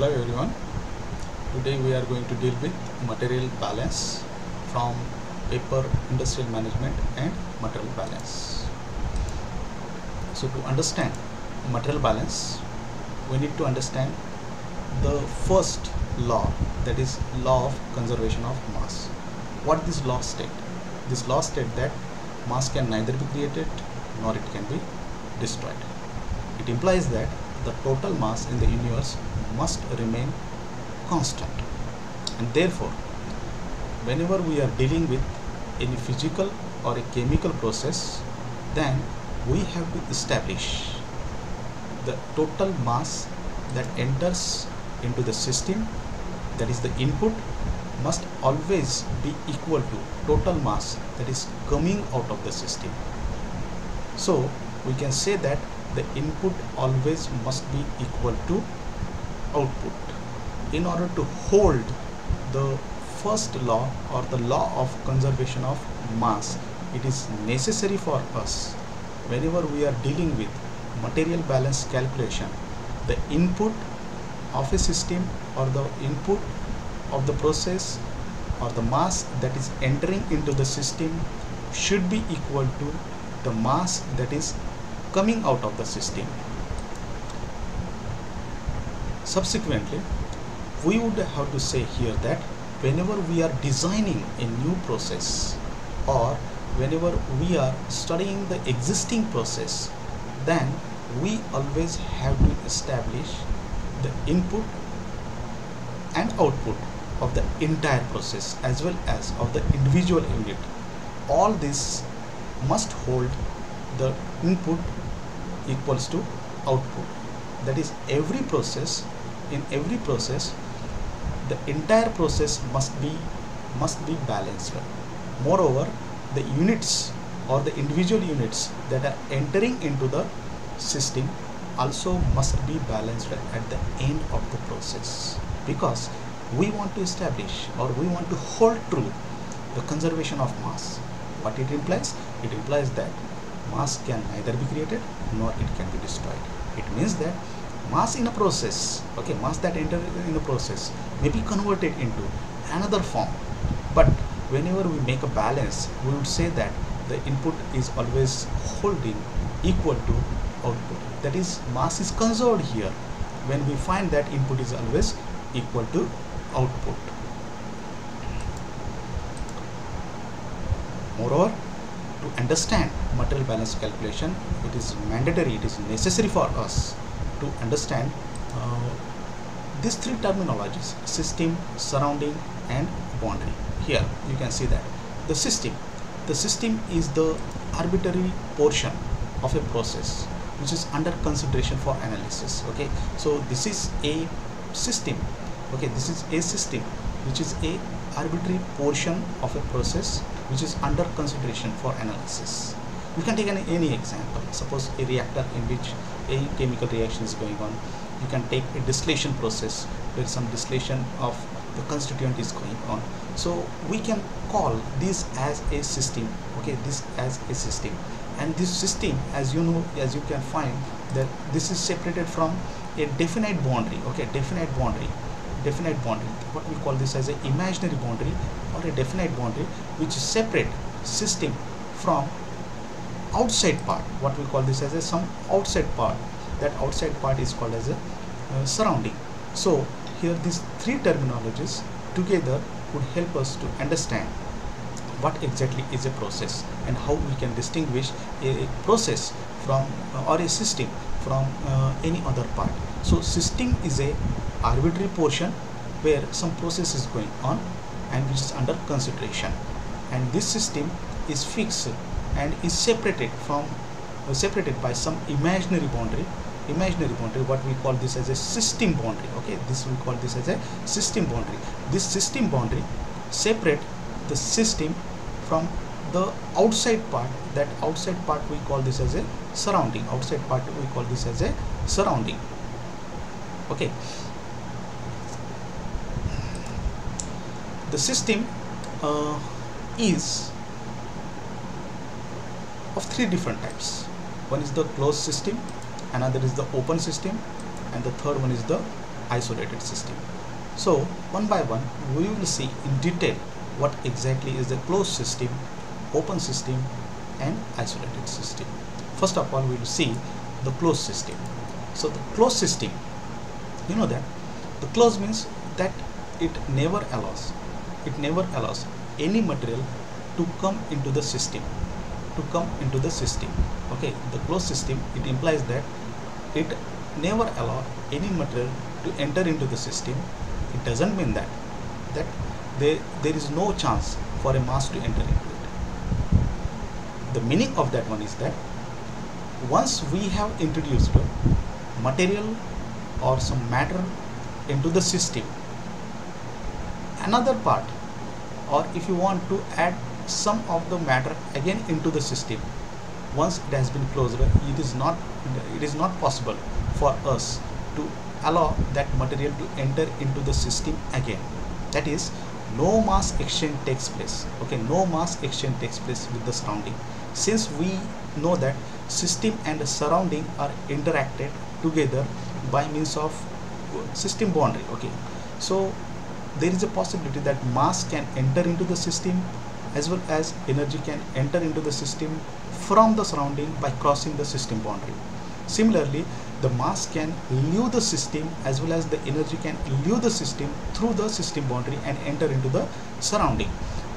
Hello everyone. Today we are going to deal with material balance from paper industrial management and material balance. So to understand material balance, we need to understand the first law, that is law of conservation of mass. What this law state? This law state that mass can neither be created nor it can be destroyed. It implies that the total mass in the universe must remain constant, and therefore whenever we are dealing with any physical or a chemical process, then we have to establish the total mass that enters into the system, that is the input, must always be equal to total mass that is coming out of the system. So we can say that the input always must be equal to output. In order to hold the first law or the law of conservation of mass, it is necessary for us, whenever we are dealing with material balance calculation, the input of a system or the input of the process or the mass that is entering into the system should be equal to the mass that is coming out of the system. Subsequently, we would have to say here that whenever we are designing a new process or whenever we are studying the existing process, then we always have to establish the input and output of the entire process as well as of the individual unit. All this must hold the input equals to output. That is, in every process the entire process must be balanced. Moreover, the units or the individual units that are entering into the system also must be balanced at the end of the process, because we want to establish or we want to hold true the conservation of mass. What it implies? It implies that mass can neither be created nor it can be destroyed. It means that mass in a process, mass that enters in a process may be converted into another form, but whenever we make a balance, we would say that the input is always holding equal to output. That is, mass is conserved here when we find that input is always equal to output. Moreover, to understand material balance calculation, it is mandatory, it is necessary for us to understand these three terminologies: system, surrounding and boundary. Here you can see that the system is the arbitrary portion of a process which is under consideration for analysis. So this is a system, this is a system which is a arbitrary portion of a process which is under consideration for analysis. You can take any example. Suppose a reactor in which a chemical reaction is going on. You can take a distillation process where some distillation of the constituent is going on. So we can call this as a system, this as a system. And this system, as you know, as you can find, that this is separated from a definite boundary, definite boundary. What we call this as an imaginary boundary or a definite boundary, which separate system from outside part. What we call this as a some outside part. That outside part is called as a surrounding. So here these three terminologies together would help us to understand what exactly is a process and how we can distinguish a process from or a system from any other part. So system is a arbitrary portion where some process is going on and which is under consideration, and this system is fixed and is separated by some imaginary boundary. What we call this as a system boundary. This we call this as a system boundary. This system boundary separate the system from the outside part. That outside part we call this as a surrounding. The system is of three different types. One is the closed system, another is the open system, and the third one is the isolated system. So one by one we will see in detail what exactly is the closed system, open system and isolated system. First of all, we will see the closed system. So the closed system, you know that the closed means that it never allows any material to come into the system, okay. The closed system, it implies that it never allow any material to enter into the system. It doesn't mean that there is no chance for a mass to enter into it. The meaning of that one is that once we have introduced material or some matter into the system, another part, or if you want to add some of the matter again into the system, once it has been closed, it is not possible for us to allow that material to enter into the system again. That is, no mass exchange takes place, okay. No mass exchange takes place with the surrounding, since we know that system and surrounding are interacted together by means of system boundary, okay. So there is a possibility that mass can enter into the system as well as energy can enter into the system from the surrounding by crossing the system boundary. Similarly, the mass can leave the system as well as the energy can leave the system through the system boundary and enter into the surrounding.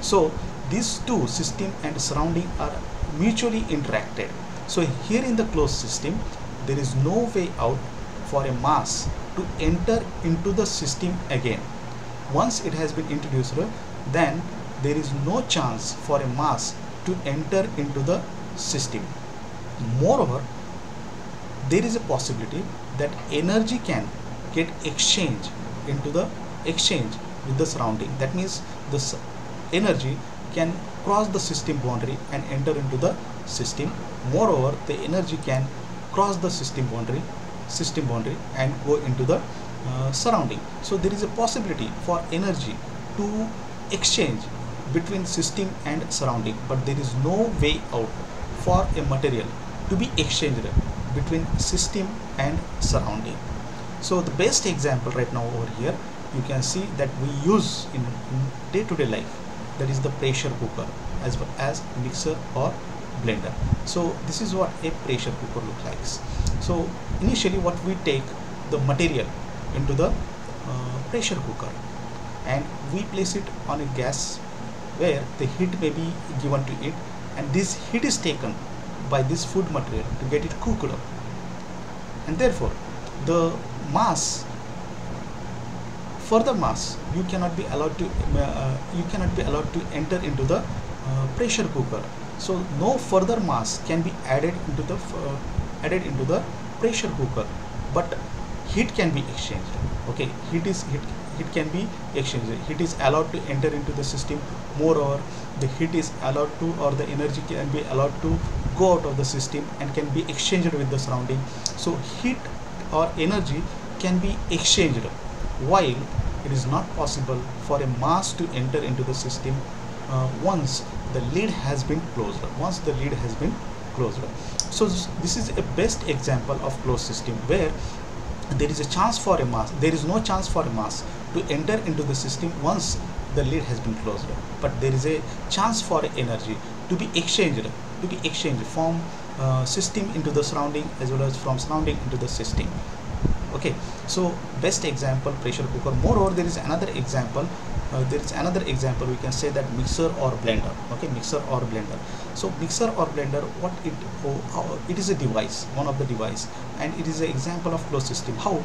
So these two, system and surrounding, are mutually interacted. So here in the closed system, there is no way out for a mass to enter into the system again. Once it has been introduced, then there is no chance for a mass to enter into the system. Moreover, there is a possibility that energy can get exchanged with the surrounding. That means the energy can cross the system boundary and enter into the system. Moreover, the energy can cross the system boundary and go into the surrounding. So there is a possibility for energy to exchange between system and surrounding, but there is no way out for a material to be exchanged between system and surrounding. So the best example right now over here, you can see that we use in day-to-day life, that is the pressure cooker as well as mixer or blender. So this is what a pressure cooker looks like. So initially what we take the material into the pressure cooker and we place it on a gas where the heat may be given to it, and this heat is taken by this food material to get it cooked up, and therefore the mass, further mass, you cannot be allowed to enter into the pressure cooker. So no further mass can be added into the pressure cooker, but heat can be exchanged, okay. Heat can be exchanged, heat is allowed to enter into the system. Moreover, the heat is allowed to, or the energy can be allowed to go out of the system and can be exchanged with the surrounding. So heat or energy can be exchanged, while it is not possible for a mass to enter into the system once the lid has been closed. So this is a best example of closed system, where there is a chance for a mass, there is no chance for a mass to enter into the system once the lid has been closed, but there is a chance for energy to be exchanged from system into the surrounding as well as from surrounding into the system, okay. So best example, pressure cooker. Moreover, there is another example, we can say that mixer or blender, okay. Mixer or blender. So mixer or blender, what it is a device, one of the device, and it is an example of closed system. How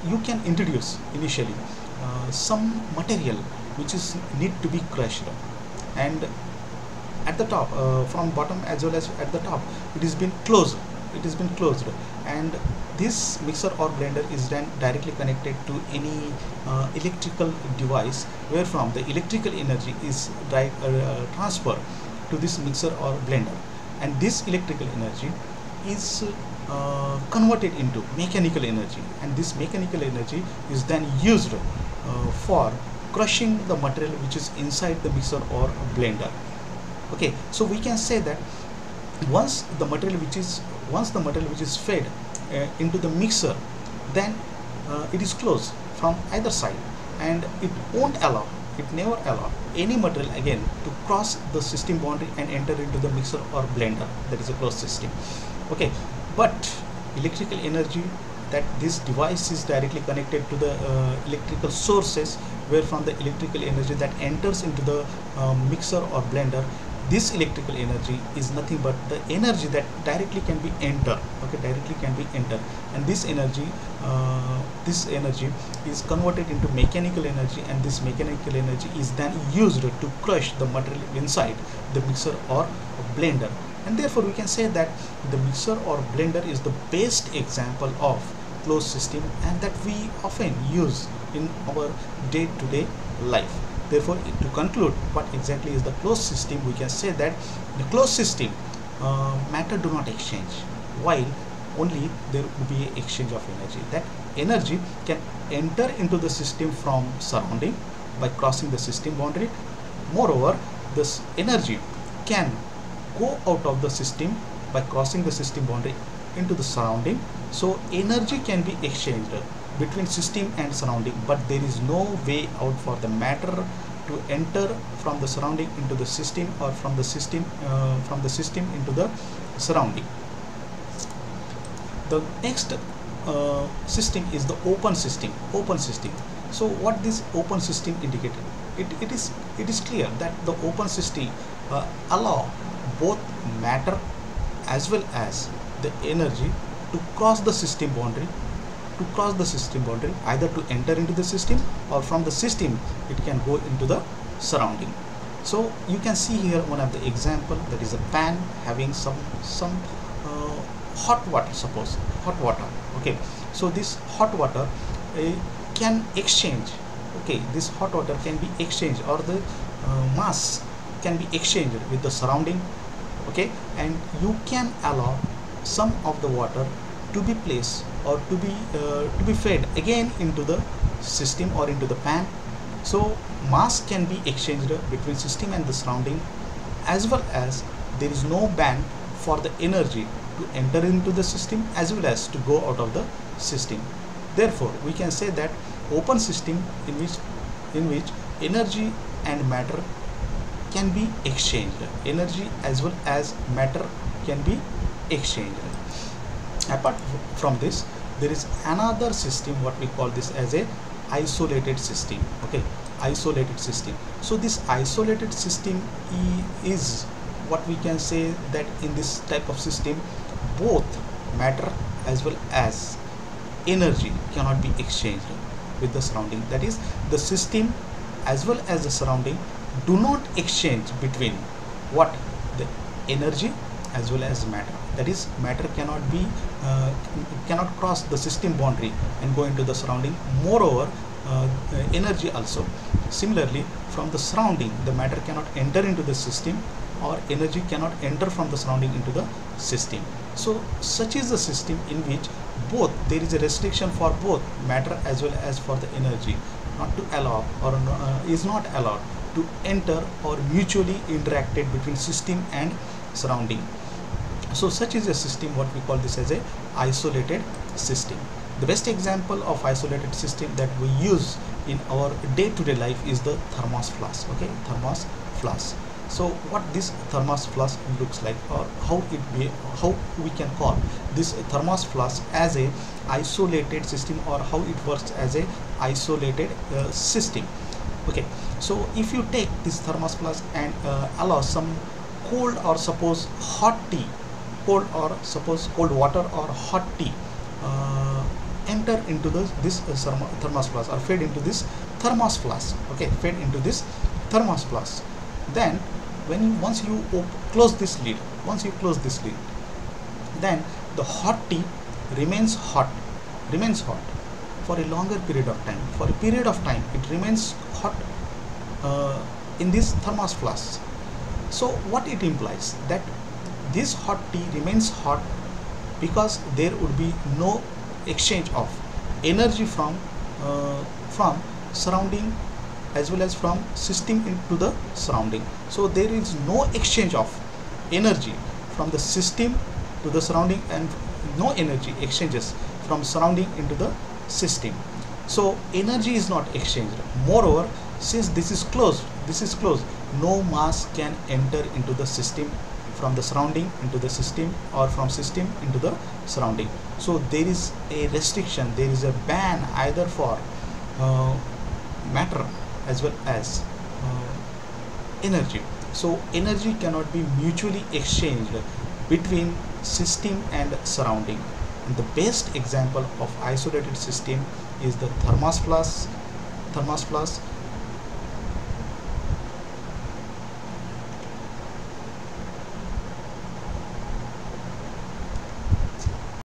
you can introduce initially some material which is need to be crushed, and at the top, from bottom as well as at the top, it has been closed, and this mixer or blender is then directly connected to any electrical device, where from the electrical energy is transferred to this mixer or blender, and this electrical energy is converted into mechanical energy, and this mechanical energy is then used for crushing the material which is inside the mixer or blender, okay. So we can say that once the material which is fed into the mixer, then it is closed from either side, and it won't allow, it never allow any material again to cross the system boundary and enter into the mixer or blender. That is a closed system. Okay, but electrical energy, that this device is directly connected to the electrical sources, where from the electrical energy that enters into the mixer or blender, this electrical energy is nothing but the energy that directly can be entered. Okay, directly can be entered, and this energy is converted into mechanical energy, and this mechanical energy is then used to crush the material inside the mixer or blender. And therefore we can say that the mixer or blender is the best example of closed system, and that we often use in our day-to-day life. Therefore, to conclude what exactly is the closed system, we can say that the closed system, matter do not exchange, while only there will be an exchange of energy. That energy can enter into the system from surrounding by crossing the system boundary. Moreover, this energy can go out of the system by crossing the system boundary into the surrounding. So energy can be exchanged between system and surrounding, but there is no way out for the matter to enter from the surrounding into the system, or from the system into the surrounding. The next system is the open system. So what this open system indicated, it is clear that the open system allow both matter as well as the energy to cross the system boundary, either to enter into the system, or from the system it can go into the surrounding. So you can see here one of the example, that is a pan having some hot water, suppose hot water. Okay, so this hot water can exchange. Okay, this hot water can be exchanged, or the mass can be exchanged with the surrounding. Okay, and you can allow some of the water to be placed or to be fed again into the system or into the pan. So mass can be exchanged between system and the surrounding, as well as there is no ban for the energy to enter into the system as well as to go out of the system. Therefore we can say that open system in which energy and matter can be exchanged, energy as well as matter can be exchanged. Apart from this, there is another system, what we call this as a isolated system. Okay, isolated system. So this isolated system is what we can say that in this type of system, both matter as well as energy cannot be exchanged with the surrounding. That is, the system as well as the surrounding do not exchange between what the energy as well as matter. That is, matter cannot cross the system boundary and go into the surrounding. Moreover, energy also. Similarly, from the surrounding, the matter cannot enter into the system, or energy cannot enter from the surrounding into the system. So such is the system in which both there is a restriction for both matter as well as for the energy not to allow, or is not allowed to enter or mutually interacted between system and surrounding. So such is a system, what we call this as a isolated system. The best example of isolated system that we use in our day-to-day life is the thermos flask. Okay, thermos flask. So what this thermos flask looks like, or how we can call this thermos flask as a isolated system, or how it works as a isolated system. Okay, so if you take this thermos flask and allow some cold, or suppose hot tea, cold water or hot tea enter into this thermos flask, or fed into this thermos flask. Okay, fed into this thermos flask. Then once you close this lid, then the hot tea remains hot for a longer period of time. For a period of time it remains hot in this thermos flask. So what it implies, that this hot tea remains hot because there would be no exchange of energy from surrounding as well as from system into the surrounding. So there is no exchange of energy from the system to the surrounding, and no energy exchanges from surrounding into the system. So energy is not exchanged. Moreover, since this is closed, no mass can enter into the system from the surrounding into the system, or from system into the surrounding. So there is a restriction, there is a ban either for matter as well as energy. So energy cannot be mutually exchanged between system and surrounding. And the best example of isolated system is the thermos flask.